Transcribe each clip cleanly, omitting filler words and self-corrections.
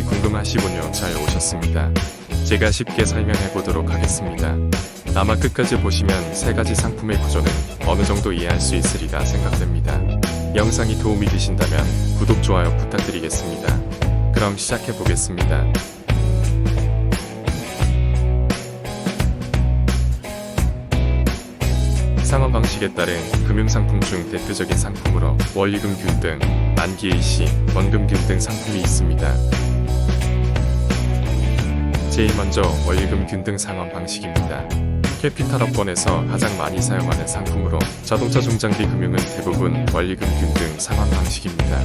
많이 궁금하시군요. 잘 오셨습니다. 제가 쉽게 설명해 보도록 하겠습니다. 아마 끝까지 보시면 세 가지 상품의 구조는 어느 정도 이해할 수 있으리라 생각됩니다. 영상이 도움이 되신다면 구독, 좋아요 부탁드리겠습니다. 그럼 시작해 보겠습니다. 상환 방식에 따른 금융상품 중 대표적인 상품으로 원리금 균등, 만기 일시, 원금 균등 상품이 있습니다. 제일 먼저 원리금 균등 상환 방식입니다. 캐피탈업권에서 가장 많이 사용하는 상품으로 자동차 중장비 금융은 대부분 원리금 균등 상환 방식입니다.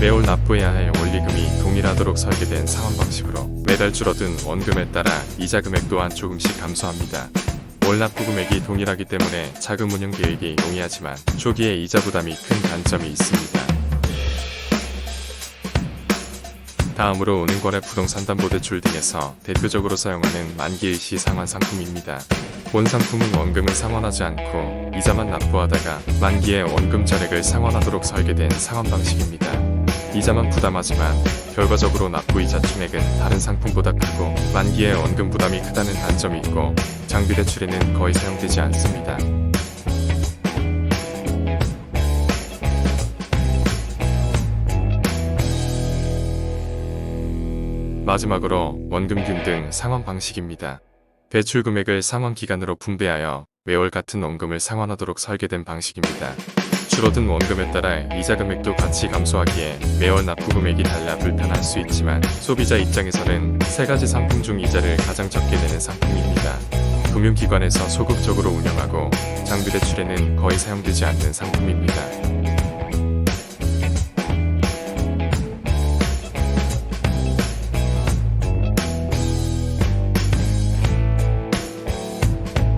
매월 납부해야 할 원리금이 동일하도록 설계된 상환 방식으로 매달 줄어든 원금에 따라 이자 금액 또한 조금씩 감소합니다. 월 납부 금액이 동일하기 때문에 자금 운용 계획이 용이하지만 초기에 이자 부담이 큰 단점이 있습니다. 다음으로 은행거래 부동산담보대출 등에서 대표적으로 사용하는 만기 일시 상환 상품입니다. 본 상품은 원금을 상환하지 않고 이자만 납부하다가 만기에 원금 잔액을 상환하도록 설계된 상환 방식입니다. 이자만 부담하지만 결과적으로 납부이자 총액은 다른 상품보다 크고 만기에 원금 부담이 크다는 단점이 있고 장비 대출에는 거의 사용되지 않습니다. 마지막으로 원금 균등 상환 방식입니다. 대출 금액을 상환 기간으로 분배하여 매월 같은 원금을 상환하도록 설계된 방식입니다. 줄어든 원금에 따라 이자 금액도 같이 감소하기에 매월 납부 금액이 달라 불편할 수 있지만 소비자 입장에서는 세 가지 상품 중 이자를 가장 적게 내는 상품입니다. 금융기관에서 소극적으로 운영하고 장비 대출에는 거의 사용되지 않는 상품입니다.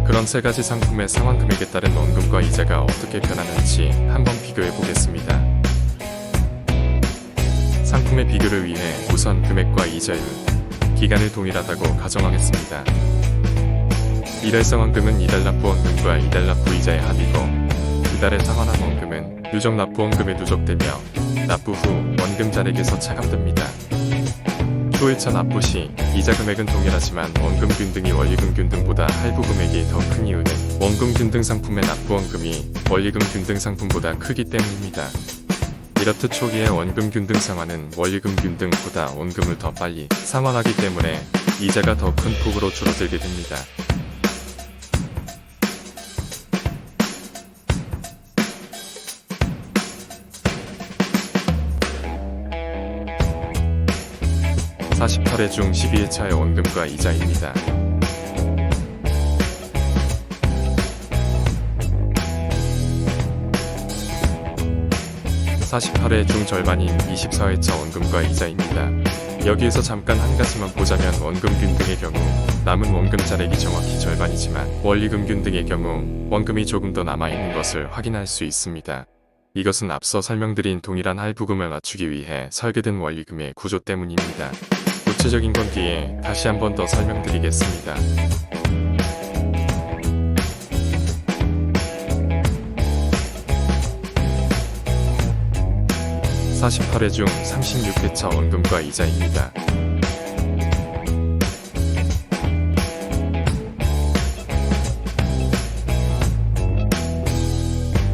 그런 세 가지 상품의 상환 금액에 따른 원금과 이자가 어떻게 변하는지 한번 비교해 보겠습니다. 상품의 비교를 위해 우선 금액과 이자율, 기간을 동일하다고 가정하겠습니다. 이달 상환금은 이달 납부 원금과 이달 납부 이자의 합이고 이달에 상환한 원금은 누적 납부 원금에 누적되며 납부 후 원금 잔액에서 차감됩니다. 초일차 납부 시 이자 금액은 동일하지만 원금 균등이 원리금 균등보다 할부 금액이 더 큰 이유는 원금 균등 상품의 납부 원금이 원리금 균등 상품보다 크기 때문입니다. 이렇듯 초기에 원금 균등 상환은 원리금 균등보다 원금을 더 빨리 상환하기 때문에 이자가 더 큰 폭으로 줄어들게 됩니다. (48회) 중 12회차의 원금과 이자입니다. (48회) 중 절반인 24회차 원금과 이자입니다. 여기에서 잠깐 한 가지만 보자면 원금 균등의 경우 남은 원금 잔액이 정확히 절반이지만 원리금 균등의 경우 원금이 조금 더 남아있는 것을 확인할 수 있습니다. 이것은 앞서 설명드린 동일한 할부금을 맞추기 위해 설계된 원리금의 구조 때문입니다. 구체적인 건 뒤에 다시 한 번 더 설명드리겠습니다. (48회) 중 36회차 원금과 이자입니다.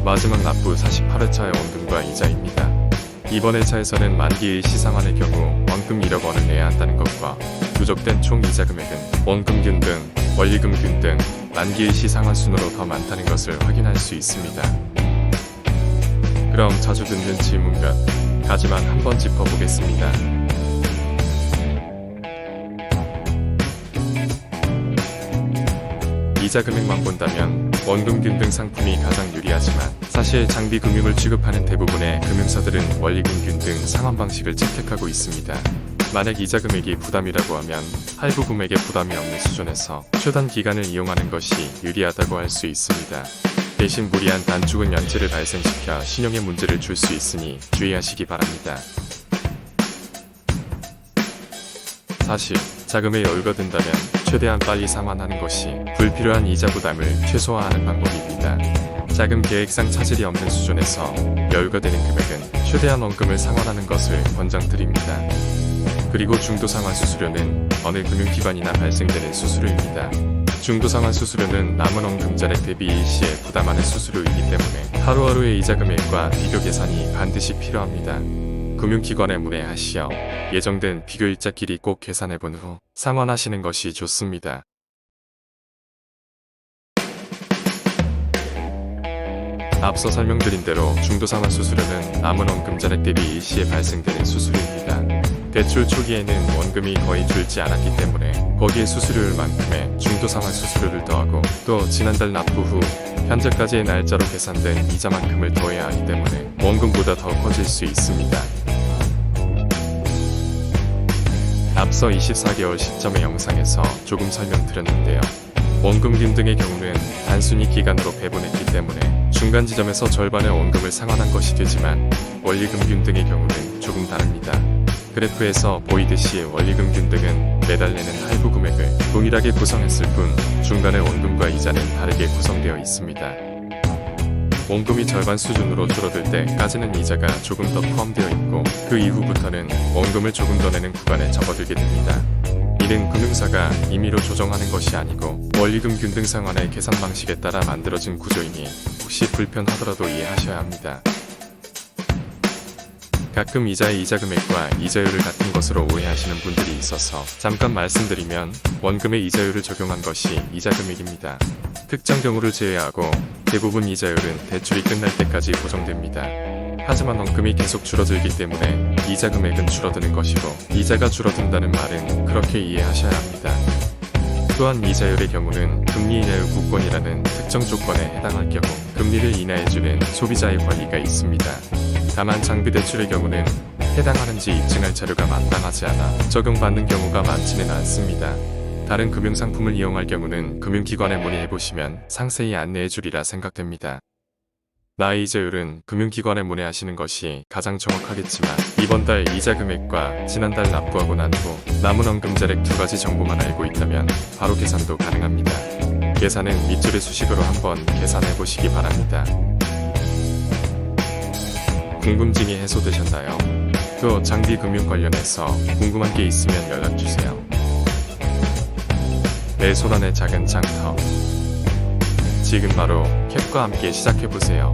마지막 납부 48회차의 원금과 이자입니다. 이번 회차에서는 만기 일시 상환의 경우 원금 1억 원을 내야 한다는 것과 누적된 총 이자 금액은 원금 균등, 원리금 균등, 만기 일시 상환 순으로 더 많다는 것을 확인할 수 있습니다. 그럼 자주 듣는 질문 몇 가지만 한번 짚어보겠습니다. 이자 금액만 본다면 원금 균등 상품이 가장 유리하지만 사실 장비 금융을 취급하는 대부분의 금융사들은 원리금 균등 상환 방식을 채택하고 있습니다. 만약 이자 금액이 부담이라고 하면 할부 금액에 부담이 없는 수준에서 최단 기간을 이용하는 것이 유리하다고 할 수 있습니다. 대신 무리한 단축은 연체를 발생시켜 신용에 문제를 줄 수 있으니 주의하시기 바랍니다. 사실 자금에 여유가 든다면 최대한 빨리 상환하는 것이 불필요한 이자 부담을 최소화하는 방법입니다. 자금 계획상 차질이 없는 수준에서 여유가 되는 금액은 최대한 원금을 상환하는 것을 권장드립니다. 그리고 중도상환 수수료는 어느 금융기관이나 발생되는 수수료입니다. 중도상환 수수료는 남은 원금자력 대비 일시에 부담하는 수수료이기 때문에 하루하루의 이자 금액과 비교 계산이 반드시 필요합니다. 금융기관에 문의하시어 예정된 비교 일자끼리 꼭 계산해본 후 상환하시는 것이 좋습니다. 앞서 설명드린 대로 중도상환 수수료는 남은 원금자력 대비 일시에 발생되는 수수료입니다. 대출 초기에는 원금이 거의 줄지 않았기 때문에 거기에 수수료율만큼의 중도상환 수수료를 더하고 또 지난달 납부 후 현재까지의 날짜로 계산된 이자만큼을 더해야 하기 때문에 원금보다 더 커질 수 있습니다. 앞서 24개월 시점의 영상에서 조금 설명드렸는데요. 원금균 등의 경우는 단순히 기간으로 배분했기 때문에 중간 지점에서 절반의 원금을 상환한 것이 되지만 원리금균 등의 경우는 조금 다릅니다. 그래프에서 보이듯이 원리금균 등은 매달 내는 할부 금액을 동일하게 구성했을 뿐 중간의 원금과 이자는 다르게 구성되어 있습니다. 원금이 절반 수준으로 줄어들 때까지는 이자가 조금 더 포함되어 있고 그 이후부터는 원금을 조금 더 내는 구간에 접어들게 됩니다. 이는 금융사가 임의로 조정하는 것이 아니고 원리금균 등 상환의 계산 방식에 따라 만들어진 구조이니 혹시 불편하더라도 이해하셔야 합니다. 가끔 이자의 이자 금액과 이자율을 같은 것으로 오해하시는 분들이 있어서 잠깐 말씀드리면 원금의 이자율을 적용한 것이 이자 금액입니다. 특정 경우를 제외하고 대부분 이자율은 대출이 끝날 때까지 고정됩니다. 하지만 원금이 계속 줄어들기 때문에 이자 금액은 줄어드는 것이고 이자가 줄어든다는 말은 그렇게 이해하셔야 합니다. 또한 이자율의 경우는 금리 인하율 국권이라는 특정 조건에 해당할 경우 금리를 인하해주는 소비자의 권리가 있습니다. 다만 장비대출의 경우는 해당하는지 입증할 자료가 마땅하지 않아 적용받는 경우가 많지는 않습니다. 다른 금융상품을 이용할 경우는 금융기관에 문의해보시면 상세히 안내해주리라 생각됩니다. 나의 이자율은 금융기관에 문의하시는 것이 가장 정확하겠지만 이번 달 이자 금액과 지난달 납부하고 난 후 남은 원금자력 두 가지 정보만 알고 있다면 바로 계산도 가능합니다. 계산은 밑줄의 수식으로 한번 계산해보시기 바랍니다. 궁금증이 해소되셨나요? 또 장비 금융 관련해서 궁금한 게 있으면 연락주세요. 내 손안의 작은 장터. 지금 바로 캡과 함께 시작해보세요.